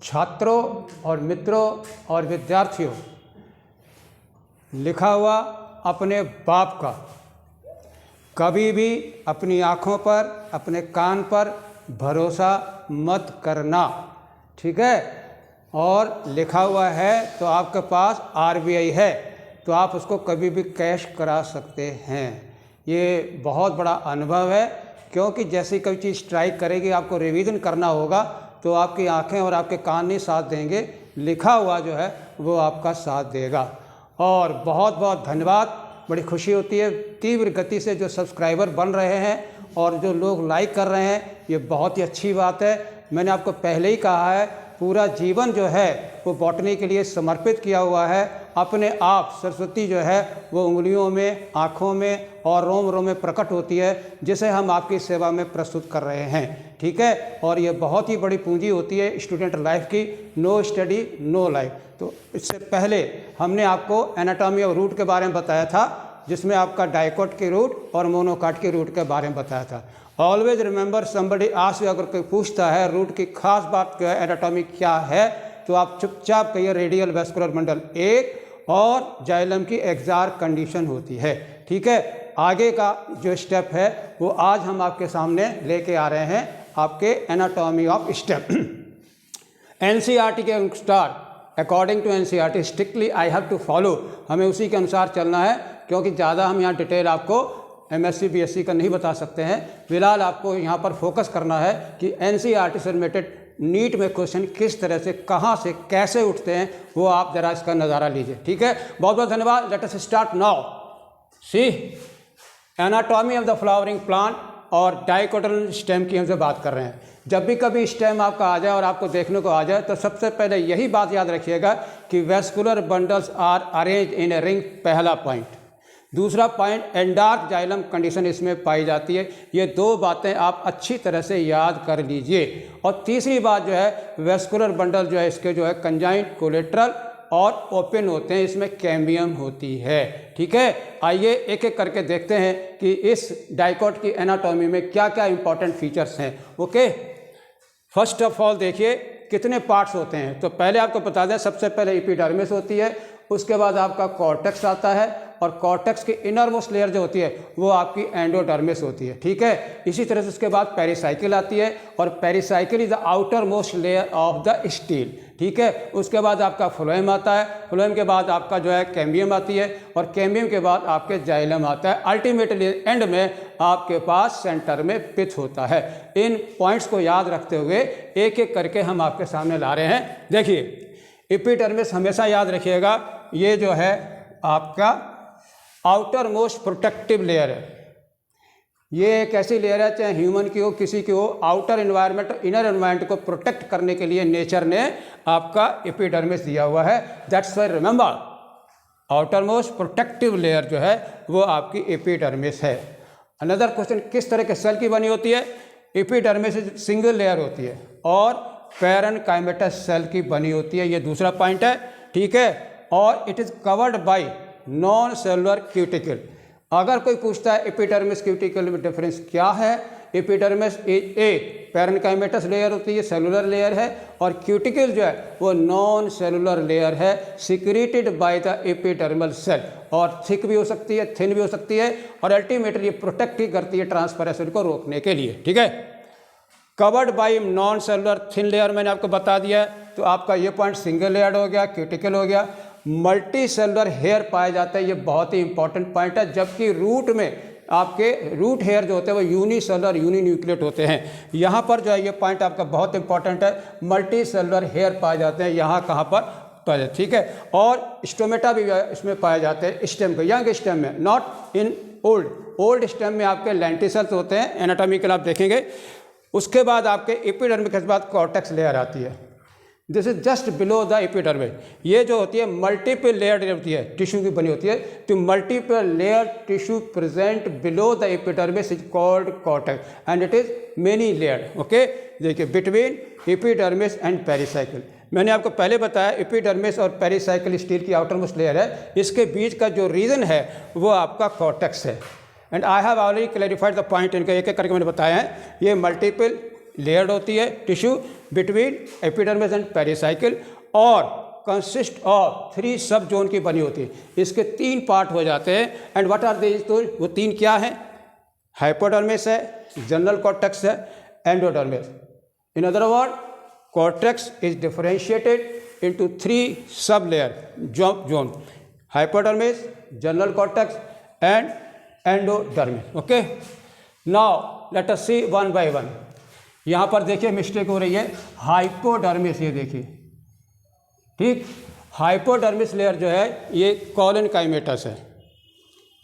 छात्रों और मित्रों और विद्यार्थियों, लिखा हुआ अपने बाप का कभी भी अपनी आँखों पर, अपने कान पर भरोसा मत करना, ठीक है। और लिखा हुआ है तो आपके पास आरबीआई है तो आप उसको कभी भी कैश करा सकते हैं। ये बहुत बड़ा अनुभव है, क्योंकि जैसी कोई चीज़ स्ट्राइक करेगी आपको रिवीजन करना होगा तो आपकी आंखें और आपके कान नहीं साथ देंगे, लिखा हुआ जो है वो आपका साथ देगा। और बहुत बहुत धन्यवाद, बड़ी खुशी होती है तीव्र गति से जो सब्सक्राइबर बन रहे हैं और जो लोग लाइक कर रहे हैं, ये बहुत ही अच्छी बात है। मैंने आपको पहले ही कहा है, पूरा जीवन जो है वो बॉटनी के लिए समर्पित किया हुआ है। अपने आप सरस्वती जो है वो उंगलियों में, आँखों में और रोम रोम में प्रकट होती है, जिसे हम आपकी सेवा में प्रस्तुत कर रहे हैं, ठीक है। और ये बहुत ही बड़ी पूंजी होती है स्टूडेंट लाइफ की, नो स्टडी नो लाइफ। तो इससे पहले हमने आपको एनाटॉमी ऑफ रूट के बारे में बताया था, जिसमें आपका डाइकोट की रूट और मोनोकाट की रूट के बारे में बताया था। ऑलवेज रिमेंबर, समबडी आस्क, अगर कोई पूछता है रूट की खास बात क्या है, एनाटॉमी क्या है, तो आप चुपचाप कहिए रेडियल वेस्कुलर बंडल 1 और जाइलम की एक्जार कंडीशन होती है, ठीक है। आगे का जो स्टेप है वो आज हम आपके सामने लेके आ रहे हैं, आपके एनाटॉमी ऑफ स्टेप। एनसीईआरटी के अनुसार, according to NCERT strictly I have to follow, हमें उसी के अनुसार चलना है, क्योंकि ज़्यादा हम यहाँ डिटेल आपको एमएससी बीएससी का नहीं बता सकते हैं। फिलहाल आपको यहाँ पर फोकस करना है कि एनसीईआरटी से रिलेटेड नीट में क्वेश्चन किस तरह से, कहाँ से, कैसे उठते हैं, वो आप ज़रा इसका नज़ारा लीजिए, ठीक है। बहुत बहुत धन्यवाद। Let us start now. See anatomy of the flowering plant और डाइकोटिलेडोनल स्टेम की हमसे बात कर रहे हैं। जब भी कभी स्टेम आपका आ जाए और आपको देखने को आ जाए तो सबसे पहले यही बात याद रखिएगा कि vascular bundles are arrange in a ring, पहला पॉइंट। दूसरा पॉइंट, एंडार्क जाइलम कंडीशन इसमें पाई जाती है। ये दो बातें आप अच्छी तरह से याद कर लीजिए। और तीसरी बात जो है, वेस्कुलर बंडल जो है इसके जो है कंजाइंट, कोलेट्रल और ओपन होते हैं, इसमें कैम्बियम होती है, ठीक है। आइए एक एक करके देखते हैं कि इस डाइकोट की एनाटॉमी में क्या क्या इंपॉर्टेंट फीचर्स हैं। ओके, फर्स्ट ऑफ ऑल देखिए कितने पार्ट्स होते हैं। तो पहले आपको बता दें, सबसे पहले एपिडर्मिस होती है, उसके बाद आपका कॉर्टेक्स आता है, और कॉर्टेक्स की इनर मोस्ट लेयर जो होती है वो आपकी एंडोडर्मिस होती है, ठीक है। इसी तरह से उसके बाद पेरिसाइकिल आती है, और pericycle is the outer most layer of the steel, ठीक है। उसके बाद आपका फ्लोएम आता है, फ्लोएम के बाद आपका जो है कैम्बियम आती है, और कैम्बियम के बाद आपके जाइलम आता है। अल्टीमेटली एंड में आपके पास सेंटर में पिथ होता है। इन पॉइंट्स को याद रखते हुए एक एक करके हम आपके सामने ला रहे हैं। देखिए, एपिडर्मिस हमेशा याद रखिएगा, ये जो है आपका आउटर मोस्ट प्रोटेक्टिव लेयर है। ये एक ऐसी लेयर है, चाहे ह्यूमन की हो, किसी की हो, आउटर एनवायरनमेंट और इनर एनवायरनमेंट को प्रोटेक्ट करने के लिए नेचर ने आपका एपिडर्मिस दिया हुआ है। That's why remember, outer most protective layer जो है वो आपकी एपिडर्मिस है। अनदर क्वेश्चन, किस तरह के सेल की बनी होती है? एपिडर्मिस सिंगल लेयर होती है और पैरेनकाइमेटस सेल की बनी होती है, ये दूसरा पॉइंट है, ठीक है। और it is covered by non cellular cuticle. अगर कोई पूछता है एपिडर्मिस क्यूटिकल में डिफरेंस क्या है, epidermis is a parenchymatous layer होती है, सेलुलर लेयर है, और क्यूटिकल जो है वो नॉन सेलुलर लेयर है, secreted by the epidermal cell, और थिक भी हो सकती है, थिन भी हो सकती है, और अल्टीमेटली ये प्रोटेक्ट ही करती है ट्रांसपरेशन को रोकने के लिए, ठीक है। Covered by non cellular thin layer मैंने आपको बता दिया है। तो आपका ये पॉइंट सिंगल लेयर हो गया, क्यूटिकल हो गया। मल्टी सेलुलर हेयर पाए जाते हैं, ये बहुत ही इंपॉर्टेंट पॉइंट है। जबकि रूट में आपके रूट हेयर जो होते हैं वो यूनिसेलुलर यूनिन्यूक्लिएट होते हैं। यहाँ पर जो है ये पॉइंट आपका बहुत इंपॉर्टेंट है, मल्टी सेलुलर हेयर पाए जाते हैं, यहाँ कहाँ पर पाए जाते हैं, ठीक है। और स्टोमेटा भी इसमें पाए जाते हैं स्टेम के, यंग स्टेम में, नॉट इन ओल्ड स्टेम में आपके लेंटिसल्स होते हैं, एनाटॉमिकल आप देखेंगे। उसके बाद आपके एपिडर्मिस के बाद कॉर्टेक्स लेयर आती है, this is just below the epidermis. ये जो होती है मल्टीपल लेयर होती है, टिश्यू की बनी होती है। तो multiple layer tissue present below the epidermis is called cortex and it is many layer. Okay, देखिए बिटवीन एपिडर्मिस एंड पेरिसाइकिल, मैंने आपको पहले बताया एपिडर्मिस और पेरिसाइकिल स्टील की आउटर मोस्ट लेयर है, इसके बीच का जो रीजन है वो आपका कॉर्टेक्स है। And I have already clarified the point, इनका एक एक करके मैंने बताया है। ये मल्टीपल लेयर्ड होती है tissue between epidermis and pericycle और कंसिस्ट ऑफ 3 सब जोन की बनी होती है। इसके 3 पार्ट हो जाते हैं। And what are these? तो वो 3 क्या हैं? हाइपोडर्मिस है, जनरल कॉर्टेक्स है, endodermis. In other word, cortex is differentiated into 3 sub layer zone, hypodermis, general cortex and endodermis. Okay, now let us see one by one. यहाँ पर देखिए mistake हो रही है, हाइपोडर्मिस, ये देखिए, ठीक, हाइपोडर्मिस लेयर जो है ये कॉलन काइमेटस है।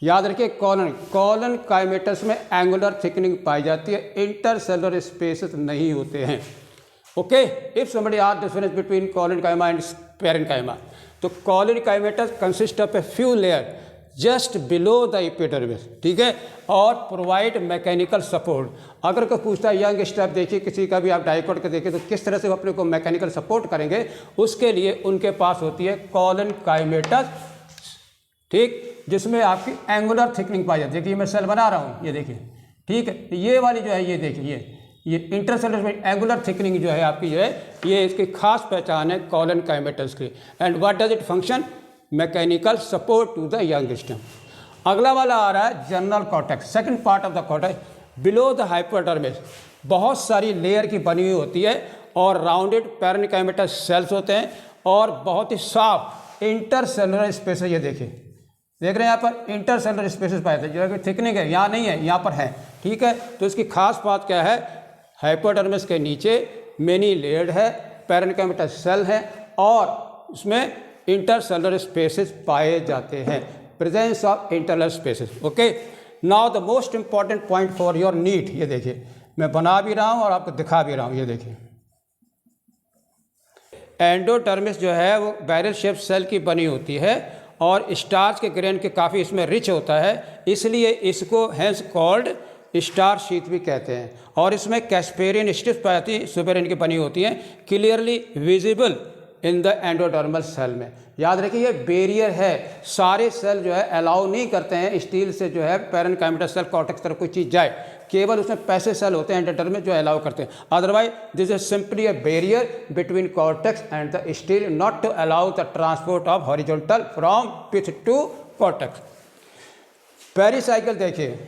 याद रखिए, कॉलन काइमेटस में एंगुलर थिकनिंग पाई जाती है, इंटरसेलुलर स्पेसेस नहीं होते हैं। Okay, if somebody asks difference between collenchyma and parenchyma, तो collenchymatous consist of a few layer just below the epidermis, ठीक है, और प्रोवाइड मैकेनिकल सपोर्ट। अगर कोई पूछता है यंग स्टेप देखिए किसी का भी आप डाइकोट का देखिए तो किस तरह से वो अपने को मैकेनिकल सपोर्ट करेंगे, उसके लिए उनके पास होती है कॉलेनकाइमेटस, ठीक, जिसमें आपकी एंगुलर थिकनिंग पाई जाती है। देखिए मैं सेल बना रहा हूँ, ये देखिए, ठीक है, ये वाली जो है ये देखिए, ये इंटरसेलुलर में एंगुलर थिकनिंग जो है आपकी जो है ये इसकी खास पहचान है कॉलेनकाइमेटस की। And what does it function? Mechanical support to the young stem. अगला वाला आ रहा है general cortex, second part of the cortex below the hypodermis. बहुत सारी लेयर की बनी हुई होती है और राउंडेड पैरेन्काइमेटस सेल्स होते हैं और बहुत ही साफ इंटरसेलुलर स्पेस है। ये देखिए, देख रहे हैं यहाँ पर इंटरसेलुलर स्पेसेस पाए थे, जो है थिकनिंग है, यहाँ नहीं है, यहाँ पर है, ठीक है। तो इसकी खास बात क्या है? हाइपोडर्मिस के नीचे मेनी लेयर्ड है, पैरेन्काइमेटस सेल है और उसमें इंटरसेलुलर स्पेसेस पाए जाते हैं, presence of intercellular spaces. Okay, now the most important point for your need, ये देखिए मैं बना भी रहा हूँ और आपको दिखा भी रहा हूँ। ये देखिए, एंडोडर्मिस जो है वो बैरल शेप सेल की बनी होती है और स्टार्च के ग्रेन के काफ़ी इसमें रिच होता है, इसलिए इसको हैंस कॉल्ड स्टार शीट भी कहते हैं। और इसमें कैस्पेरियन स्ट्रिप्स पाई जाती है, सुपेरियन की बनी होती हैं, clearly visible in the endodermal cell में। याद रखिए ये बैरियर है, सारे सेल जो है अलाउ नहीं करते हैं स्टील से जो है पैरेन्काइमेटस सेल कॉर्टेक्स तरफ कोई चीज़ जाए, केवल उसमें पैसे सेल होते हैं एंडोडर्मिस जो अलाउ करते हैं। Otherwise this is simply a barrier between cortex and the stele, not to allow the transport of horizontal from pith to cortex. Pericycle देखिए,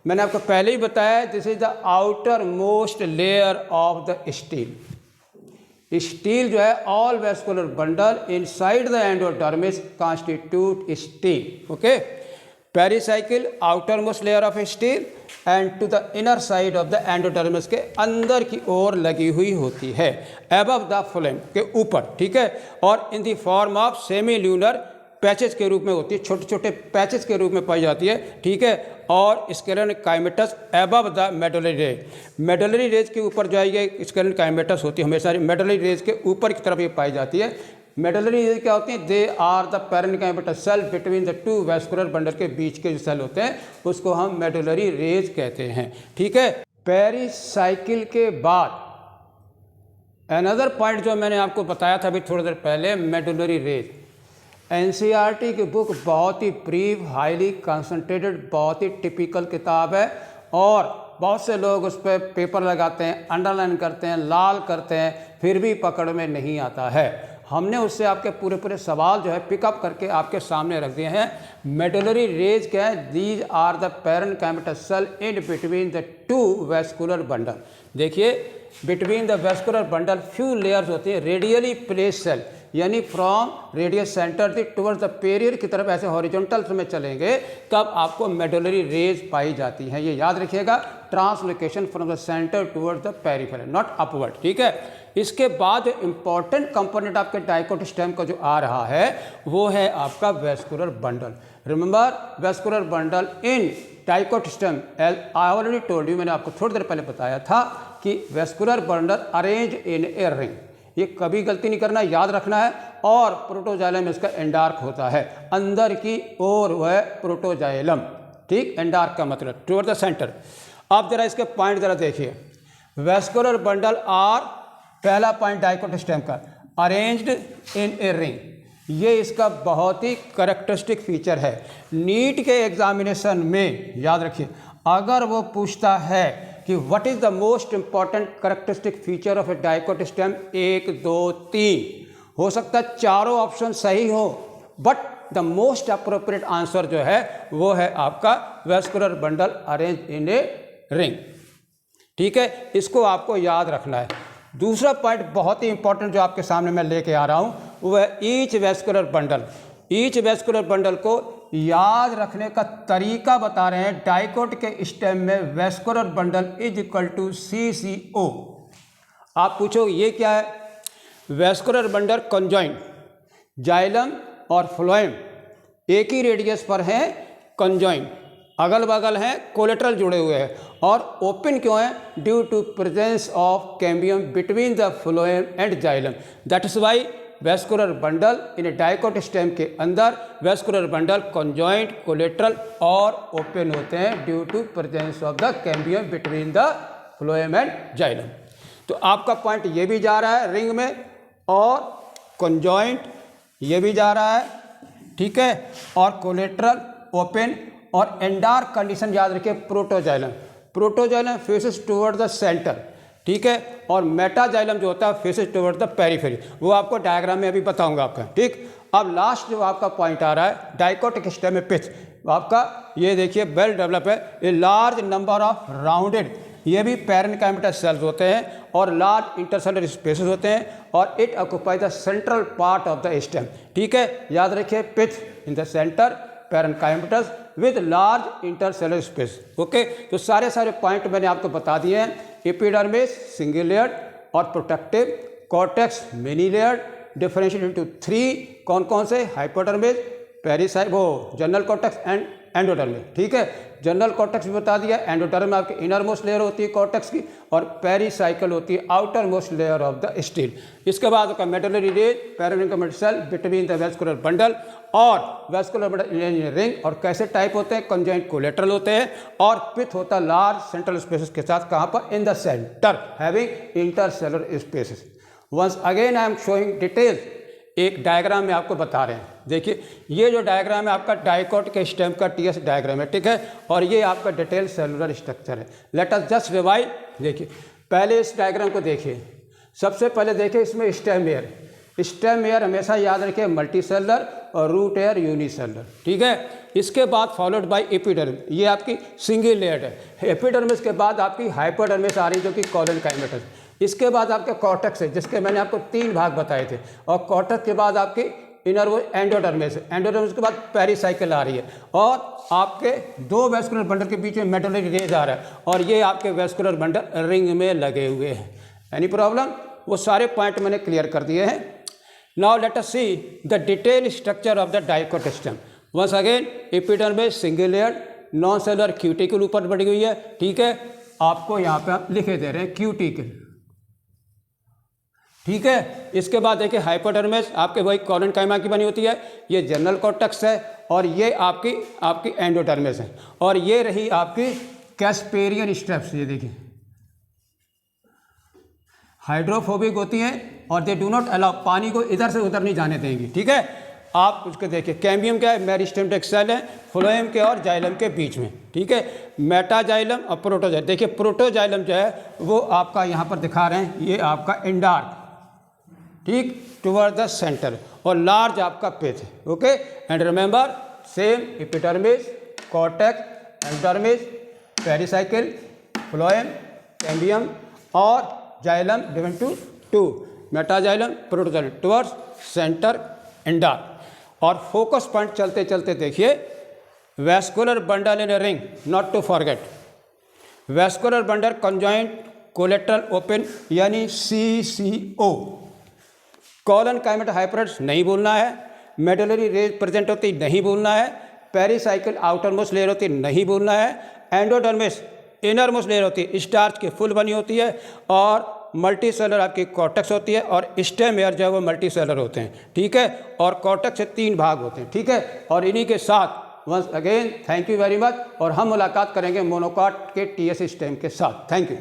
मैंने आपको पहले ही बताया, this is the outer most layer of the stele. Stele जो है all vascular bundle inside the endodermis constitute stele. Okay, pericycle outer most layer of stele and to the inner side of the endodermis के अंदर की ओर लगी हुई होती है, above the flame के ऊपर, ठीक है, और in the form of semi lunar patches के रूप में होती है, छोटे छोटे पैचेस के रूप में पाई जाती है, ठीक है। और sclerenchymatous above the medullary rays, medullary rays के ऊपर जो है ये स्केलेनकाइमेटस होती है, हमेशा मेडुलरी रेज के ऊपर की तरफ ये पाई जाती है। मेडुलरी रेज क्या होती है? They are the parenchymatous cell between the 2 vascular bundle के बीच के जो सेल होते हैं उसको हम मेडुलरी रेज कहते हैं, ठीक है। पेरिसाइकिल के बाद अनदर पॉइंट जो मैंने आपको बताया था अभी थोड़ी देर पहले, मेडुलरी रेज। एनसीईआरटी की बुक बहुत ही ब्रीफ, हाईली कंसंट्रेटेड, बहुत ही टिपिकल किताब है और बहुत से लोग उस पर पेपर लगाते हैं, अंडरलाइन करते हैं, लाल करते हैं, फिर भी पकड़ में नहीं आता है। हमने उससे आपके पूरे पूरे सवाल जो है पिकअप करके आपके सामने रख दिए हैं। मेडुलरी रेज क्या है? These are the parenchymatous cell in between the 2 vascular bundle. देखिए, between the vascular bundle few layers होती है, रेडियली प्लेस सेल, यानी from radius centre towards the periphery की तरफ ऐसे हॉरिजॉन्टल में चलेंगे तब आपको मेडुलरी रेज पाई जाती है। ये याद रखिएगा, translocation from the centre towards the peripheral, not upward, ठीक है। इसके बाद जो इंपॉर्टेंट कंपोनेंट आपके डाइकोट स्टेम का जो आ रहा है वो है आपका vascular bundle. Remember, vascular bundle in dicot stem, I already told you, मैंने आपको थोड़ी देर पहले बताया था कि vascular bundle arrange in a ring. ये कभी गलती नहीं करना, याद रखना है। और प्रोटोजाइलम इसका एंडार्क होता है, अंदर की ओर वह प्रोटोजाइलम, ठीक, एंडार्क का मतलब टुवर्ड द सेंटर। अब जरा इसके पॉइंट जरा देखिए, वेस्कुलर बंडल आर, पहला पॉइंट डाइकोट स्टेम का, अरेंज्ड इन ए रिंग। ये इसका बहुत ही करेक्टरिस्टिक फीचर है। नीट के एग्जामिनेशन में याद रखिए, अगर वो पूछता है कि what is the most important characteristic feature of A dicot stem, 1 2 3। हो सकता है चारों ऑप्शन सही हो, but the most appropriate answer जो है वो है आपका vascular bundle arrange in a ring. ठीक है, इसको आपको याद रखना है। दूसरा पॉइंट बहुत ही इंपॉर्टेंट जो आपके सामने मैं लेके आ रहा हूँ वो है each vascular bundle. Each vascular bundle को याद रखने का तरीका बता रहे हैं। डाइकोट के स्टेम में vascular bundle is equal to CCO। आप पूछो ये क्या है? वेस्कुलर बंडल कंजॉइंट, जाइलम और फ्लोएम एक ही रेडियस पर हैं, कंजॉइंट, अगल बगल हैं, कोलेट्रल जुड़े हुए हैं, और ओपन क्यों है? Due to presence of cambium between the phloem and xylem. That is why vascular bundle in a dicot stem के अंदर वेस्कुलर बंडल कंजॉइंट, कोलेट्रल और ओपन होते हैं due to presence of the cambium between the phloem and xylem. तो आपका point ये भी जा रहा है रिंग में, और कंजॉइंट ये भी जा रहा है, ठीक है, और कोलेट्रल, ओपन और एंडार कंडीशन याद रखिए। Protoxylem, protoxylem faces toward the centre, ठीक है, और मेटाजाइलम जो होता है फेसेस टुवर्ड द पेरिफेरी। वो आपको डायग्राम में अभी बताऊंगा आपका। ठीक, अब लास्ट जो आपका पॉइंट आ रहा है डाइकोटिक स्टेम में पिच, आपका ये देखिए वेल डेवलप है। A large number of rounded, ये भी पैरेन्काइमेटस सेल्स होते हैं और लार्ज इंटरसेलुलर स्पेसेस होते हैं, और it occupy the central part of the stem. ठीक है, याद रखिए pitch in the centre, parenchymatous with large intercellular space. Okay, तो सारे पॉइंट मैंने आपको बता दिए हैं। एपिडर्मिस सिंगल लेयर्ड और protective, cortex many layered, differentiate into 3 कौन कौन से? हाइपोडर्मिस, पेरिसाइक, वो जनरल कॉर्टेक्स एंड एंडोडर्मिस। ठीक है, जनरल कॉर्टेक्स भी बता दिया, एंडोडर्म आपकी इनर मोस्ट लेयर होती है कॉर्टेक्स की, और पेरिसाइकल होती है outer most layer of the stele. इसके बाद का medullary rays, parenchymatous cell between the vascular bundle और वेस्कुलर बंडल इन रिंग। और कैसे टाइप होते हैं? कंजॉइंट, कोलेट्रल होते हैं, और पिथ होता है लार्ज सेंट्रल स्पेसेस के साथ। कहाँ पर? In the centre, having intercellular spaces. Once again I am showing details, एक डायग्राम में आपको बता रहे हैं। देखिए ये जो डायग्राम है आपका डाइकोट के स्टेम का TS डायग्राम है, ठीक है, और ये आपका डिटेल सेलुलर स्ट्रक्चर है। Let us just revise. देखिए पहले इस डायग्राम को देखिए, सबसे पहले देखिए इसमें स्टेम एयर। स्टेम एयर हमेशा याद रखिए मल्टी सेलुलर और रूट एयर यूनिसेलुलर, ठीक है। इसके बाद फॉलोड बाय एपिडर्मिस, ये आपकी सिंगल लेयर्ड है। एपिडर्मिस के बाद आपकी हाइपोडर्मिस आ रही जो कि कॉलोनकाइमेटस। इसके बाद आपके कॉर्टेक्स है जिसके मैंने आपको 3 भाग बताए थे, और कॉर्टेक्स के बाद आपकी इनर वो एंडोडर्मिस है। एंडोडर्मिस के बाद पेरिसाइकिल आ रही है, और आपके 2 वेस्कुलर बंडल के बीच में मेडुलरी रेज आ रहा है, और ये आपके वेस्कुलर बंडल रिंग में लगे हुए हैं। Any problem? वो सारे पॉइंट मैंने क्लियर कर दिए हैं। Now let us see the detail structure of the dicot stem. Once again epidermis single layer, non cellular cuticle ऊपर बढ़ी हुई है, ठीक है, आपको यहाँ पे आप लिखे दे रहे हैं क्यूटिकल, ठीक है। इसके बाद देखिए हाइपोडर्मिस आपके वही कॉलोनकाइमा की बनी होती है, ये जनरल कॉर्टेक्स है, और ये आपकी एंडोडर्मिस है, और ये रही आपकी कैस्पेरियन स्टेप्स। ये देखिए हाइड्रोफोबिक होती हैं और दे डू नॉट अलाउ, पानी को इधर से उधर नहीं जाने देंगी, ठीक है। आप उसके देखिए कैम्बियम क्या है? मेरिस्टेमेटिक सेल है फ्लोएम के और जाइलम के बीच में, ठीक है। मेटाजाइलम और प्रोटोजाइलम, देखिए प्रोटोजाइलम जो है वो आपका यहाँ पर दिखा रहे हैं, ये आपका एंडार, ठीक, टुवर्ड द सेंटर, और लार्ज आपका पेथ है। Okay, and remember same epidermis, cortex, endodermis, pericycle, phloem, cambium और xylem divide to 2, metaxylem, protoxylem towards centre, endarch. और फोकस पॉइंट चलते चलते देखिए vascular bundle in a ring, not to forget, vascular bundle conjoint, collateral, open, यानी CCO। Collenchymatous hypodermis नहीं भूलना है, medullary rays present होती नहीं भूलना है, पेरिसाइकिल आउटर मोस्ट लेयर होती नहीं भूलना है, एंडोडर्मिस इनर मोस्ट लेयर होती है, स्टार्च की फुल बनी होती है, और मल्टी सेलर आपकी कॉर्टेक्स होती है, और स्टेम एयर जो है वो मल्टी सेलर होते हैं, ठीक है, और कॉर्टेक्स से 3 भाग होते हैं, ठीक है। और इन्हीं के साथ once again thank you very much, और हम मुलाकात करेंगे मोनोकॉट के TS स्टेम के साथ। Thank you.